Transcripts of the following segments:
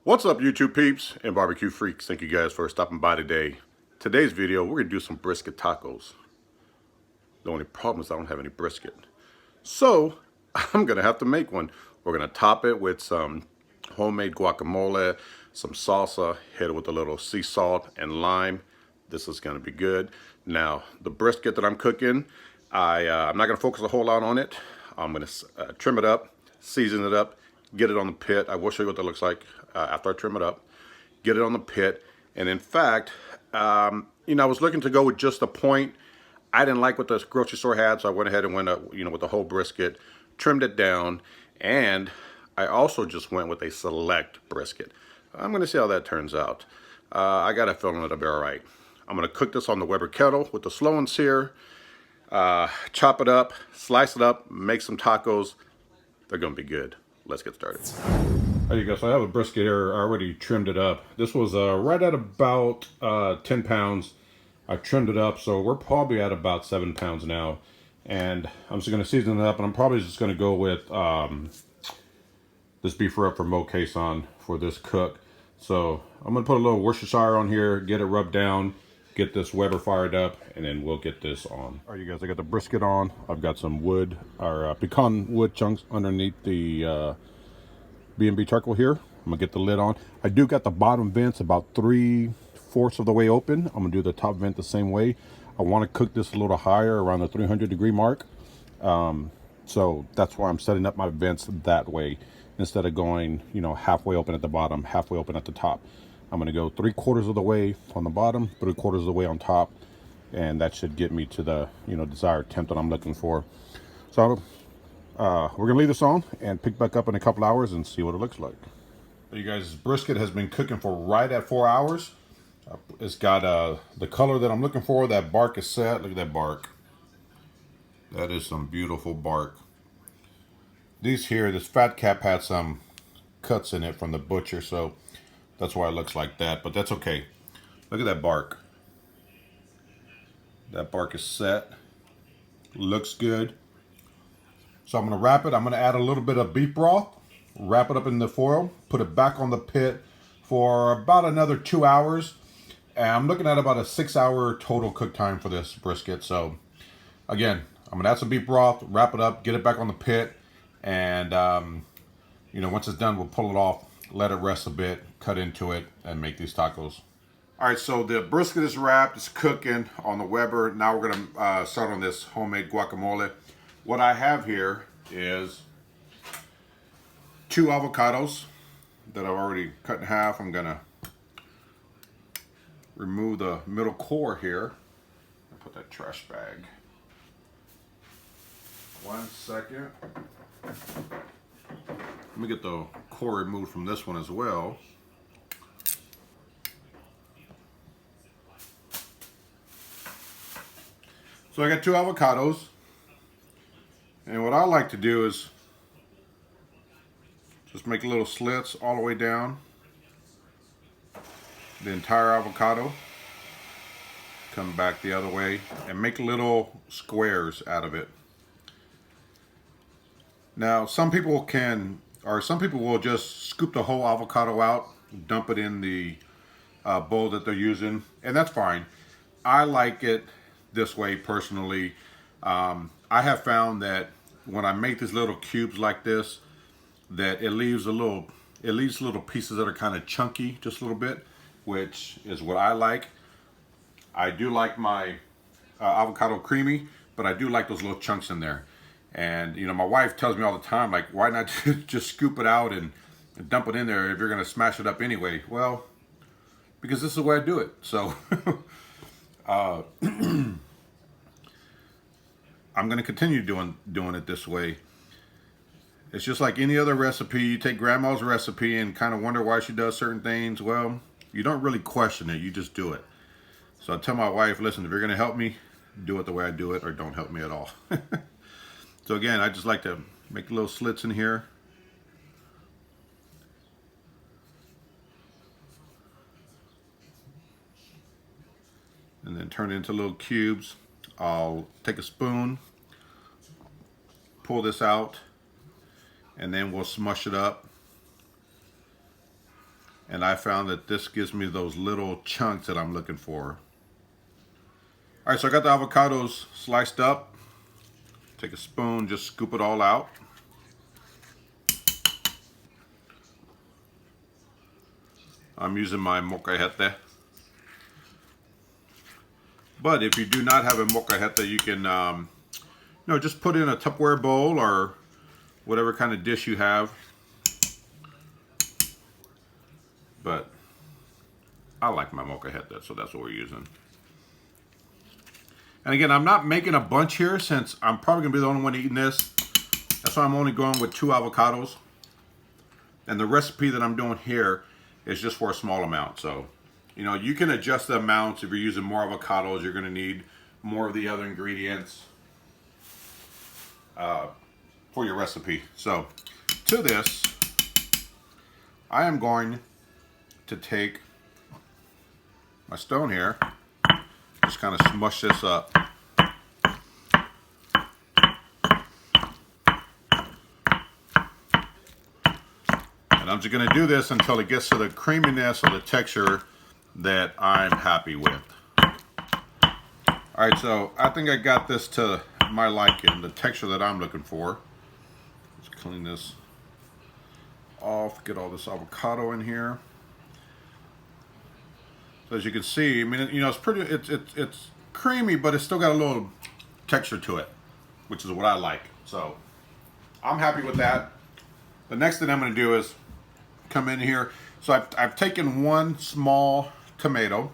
What's up, YouTube peeps and barbecue freaks? Thank you guys for stopping by today. Today's video, we're gonna do some brisket tacos. The only problem is I don't have any brisket. So, I'm gonna have to make one. We're gonna top it with some homemade guacamole, some salsa, hit it with a little sea salt and lime. This is gonna be good. Now, the brisket that I'm cooking, I'm not gonna focus a whole lot on it. I'm gonna trim it up, season it up, get it on the pit. I will show you what that looks like after I trim it up. Get it on the pit. And in fact, I was looking to go with just a point. I didn't like what the grocery store had, so I went ahead and went up, with the whole brisket, trimmed it down, and I also just went with a select brisket. I'm going to see how that turns out. I got a feeling it'll be all right. I'm going to cook this on the Weber Kettle with the slow and sear, chop it up, slice it up, make some tacos. They're going to be good. Let's get started. There you go. So I have a brisket here. I already trimmed it up. This was right at about 10 pounds. I trimmed it up, so we're probably at about 7 pounds now. And I'm just going to season it up, and I'm probably just going to go with this beef rub from Mo Cason for this cook. So I'm going to put a little Worcestershire on here, get it rubbed down, get this Weber fired up, and then we'll get this on. All right, you guys, I got the brisket on. I've got some wood, or pecan wood chunks underneath the B&B charcoal here. I'm gonna get the lid on. I do got the bottom vents about 3/4 of the way open. I'm gonna do the top vent the same way. I want to cook this a little higher, around the 300-degree mark. So that's why I'm setting up my vents that way instead of going, halfway open at the bottom, halfway open at the top. I'm gonna go 3/4 of the way on the bottom, 3/4 of the way on top, and that should get me to the desired temp that I'm looking for. So we're gonna leave this on and pick back up in a couple hours and see what it looks like. You guys, brisket has been cooking for right at 4 hours. It's got the color that I'm looking for. That bark is set. Look at that bark. That is some beautiful bark. This fat cap had some cuts in it from the butcher, so that's why it looks like that, but that's okay. Look at that bark. That bark is set. Looks good. So I'm going to wrap it. I'm going to add a little bit of beef broth, wrap it up in the foil, put it back on the pit for about another 2 hours. And I'm looking at about a 6-hour total cook time for this brisket. So again, I'm going to add some beef broth, wrap it up, get it back on the pit. And, once it's done, we'll pull it off, let it rest a bit, cut into it, and make these tacos. All right, so the brisket is wrapped, it's cooking on the Weber. Now we're going to start on this homemade guacamole. What I have here is 2 avocados that I've already cut in half. I'm gonna remove the middle core here and put that trash bag. 1 second. Let me get the core removed from this one as well. So I got 2 avocados. And what I like to do is just make little slits all the way down the entire avocado. Come back the other way and make little squares out of it. Now some people will just scoop the whole avocado out, dump it in the bowl that they're using, and that's fine. I like it this way personally. I have found that when I make these little cubes like this, that it leaves little pieces that are kind of chunky, just a little bit, which is what I like. I do like my avocado creamy, but I do like those little chunks in there. And my wife tells me all the time, like, why not just scoop it out and dump it in there if you're gonna smash it up anyway? Well, because this is the way I do it. So I'm going to continue doing it this way. It's just like any other recipe. You take grandma's recipe and kind of wonder why she does certain things. Well, you don't really question it. You just do it. So I tell my wife, listen, if you're going to help me, do it the way I do it, or don't help me at all. So again, I just like to make little slits in here. And then turn it into little cubes. I'll take a spoon, pull this out, and then we'll smush it up. And I found that this gives me those little chunks that I'm looking for. All right, so I got the avocados sliced up. Take a spoon, just scoop it all out. I'm using my molcajete. But if you do not have a molcajete, you can just put in a Tupperware bowl or whatever kind of dish you have. But I like my molcajete, so that's what we're using. And again, I'm not making a bunch here since I'm probably going to be the only one eating this. That's why I'm only going with 2 avocados. And the recipe that I'm doing here is just for a small amount. So, you can adjust the amounts. If you're using more avocados, you're going to need more of the other ingredients for your recipe. So, to this, I am going to take my stone here, just kind of smush this up. And I'm just going to do this until it gets to the creaminess or the texture that I'm happy with. Alright, so I think I got this to my liking, the texture that I'm looking for. Let's clean this off, get all this avocado in here. So as you can see, I mean, it's pretty, it's creamy, but it's still got a little texture to it, which is what I like. So I'm happy with that. The next thing I'm going to do is come in here. So I've taken 1 small tomato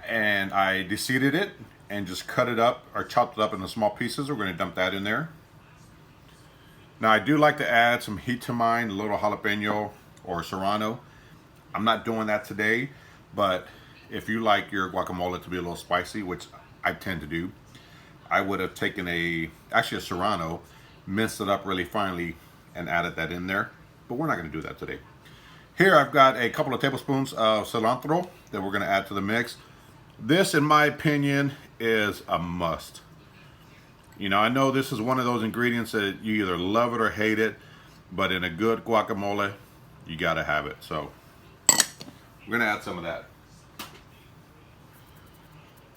and I de-seeded it and just cut it up or chopped it up into small pieces. We're going to dump that in there. Now I do like to add some heat to mine, a little jalapeno or serrano. I'm not doing that today, but if you like your guacamole to be a little spicy, which I tend to do, I would have taken actually a serrano, minced it up really finely and added that in there. But we're not going to do that today. Here I've got a couple of tablespoons of cilantro that we're going to add to the mix. This, in my opinion, is a must. I know this is one of those ingredients that you either love it or hate it, but in a good guacamole, you got to have it. So we're going to add some of that.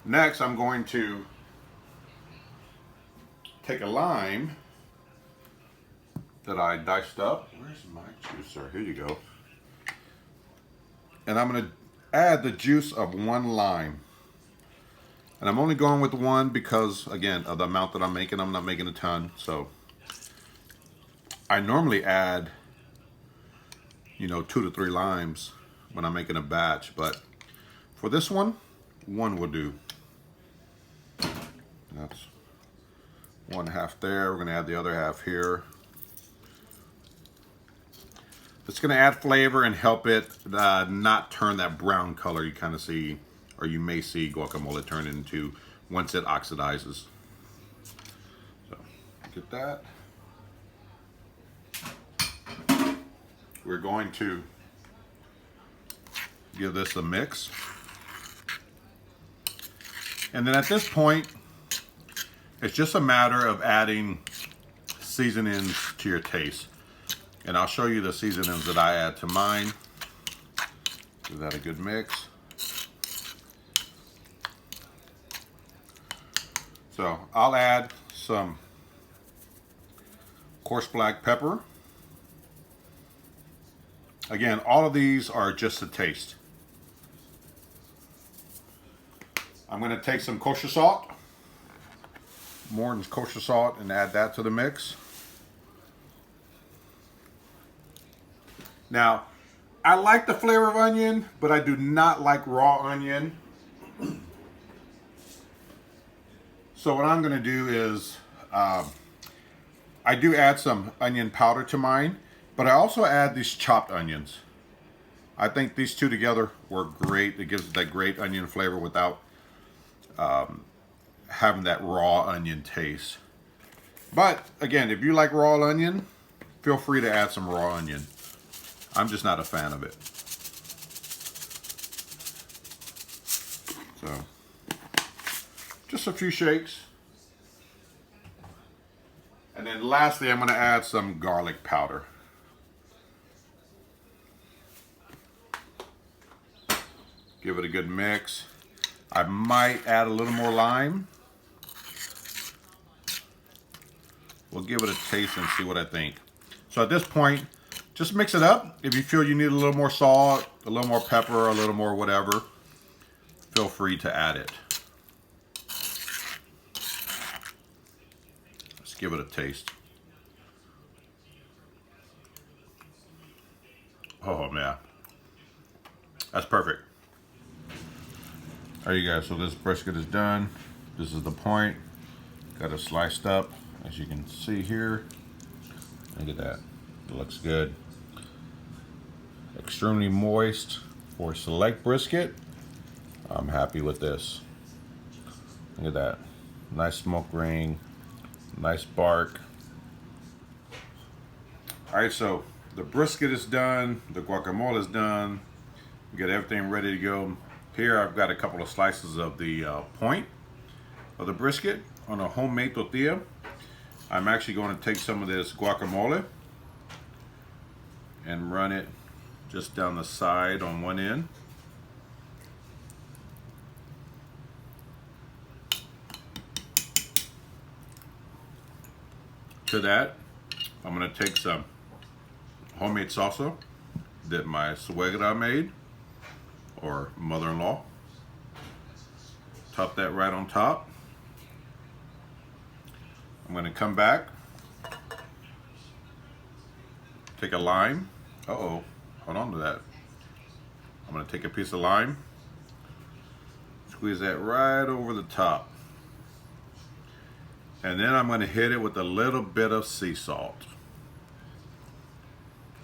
Next, I'm going to take a lime that I diced up. Where's my juicer? Here you go. And I'm going to add the juice of 1 lime. And I'm only going with 1 because, again, of the amount that I'm making. I'm not making a ton. So I normally add, 2 to 3 limes when I'm making a batch. But for this one 1 will do. That's 1/2 there. We're going to add the other half here. It's going to add flavor and help it not turn that brown color you kind of see, or you may see guacamole turn into once it oxidizes. So, get that. We're going to give this a mix. And then at this point, it's just a matter of adding seasonings to your taste. And I'll show you the seasonings that I add to mine. Give that a good mix. So I'll add some coarse black pepper. Again, all of these are just a taste. I'm going to take some kosher salt, Morton's kosher salt, and add that to the mix. Now, I like the flavor of onion, but I do not like raw onion. So what I'm going to do is, I do add some onion powder to mine, but I also add these chopped onions. I think these two together work great. It gives that great onion flavor without having that raw onion taste. But again, if you like raw onion, feel free to add some raw onion. I'm just not a fan of it. So, just a few shakes. And then lastly, I'm going to add some garlic powder. Give it a good mix. I might add a little more lime. We'll give it a taste and see what I think. So at this point, just mix it up. If you feel you need a little more salt, a little more pepper, a little more whatever, feel free to add it. Let's give it a taste. Oh man, that's perfect. There you go. So this brisket is done. This is the point. Got it sliced up, as you can see here. Look at that. It looks good. Extremely moist for select brisket. I'm happy with this. Look at that. Nice smoke ring. Nice bark. Alright, so the brisket is done. The guacamole is done. We got everything ready to go. Here I've got a couple of slices of the point of the brisket on a homemade tortilla. I'm actually going to take some of this guacamole and run it just down the side on one end. To that, I'm going to take some homemade salsa that my suegra made, or mother-in-law. Top that right on top. I'm going to come back, take a lime. Uh-oh, hold on to that. I'm going to take a piece of lime, squeeze that right over the top. And then I'm going to hit it with a little bit of sea salt.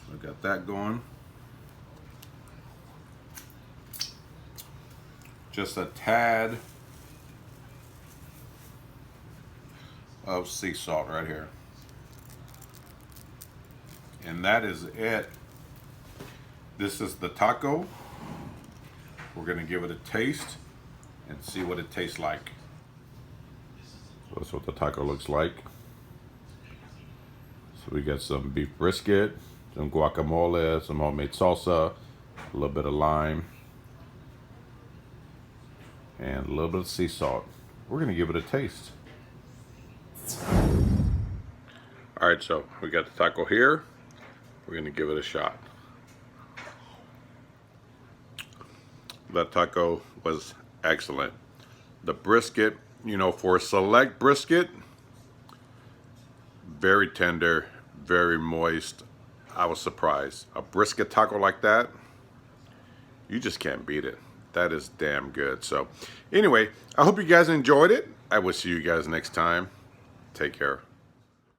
So I got that going. Just a tad of sea salt right here. And that is it. This is the taco. We're going to give it a taste and see what it tastes like. So that's what the taco looks like. So we got some beef brisket, some guacamole, some homemade salsa, a little bit of lime, and a little bit of sea salt. We're going to give it a taste. Alright, so we got the taco here. We're going to give it a shot. That taco was excellent. The brisket, you know, for a select brisket, very tender, very moist. I was surprised. A brisket taco like that, you just can't beat it. That is damn good. So anyway, I hope you guys enjoyed it. I will see you guys next time. Take care.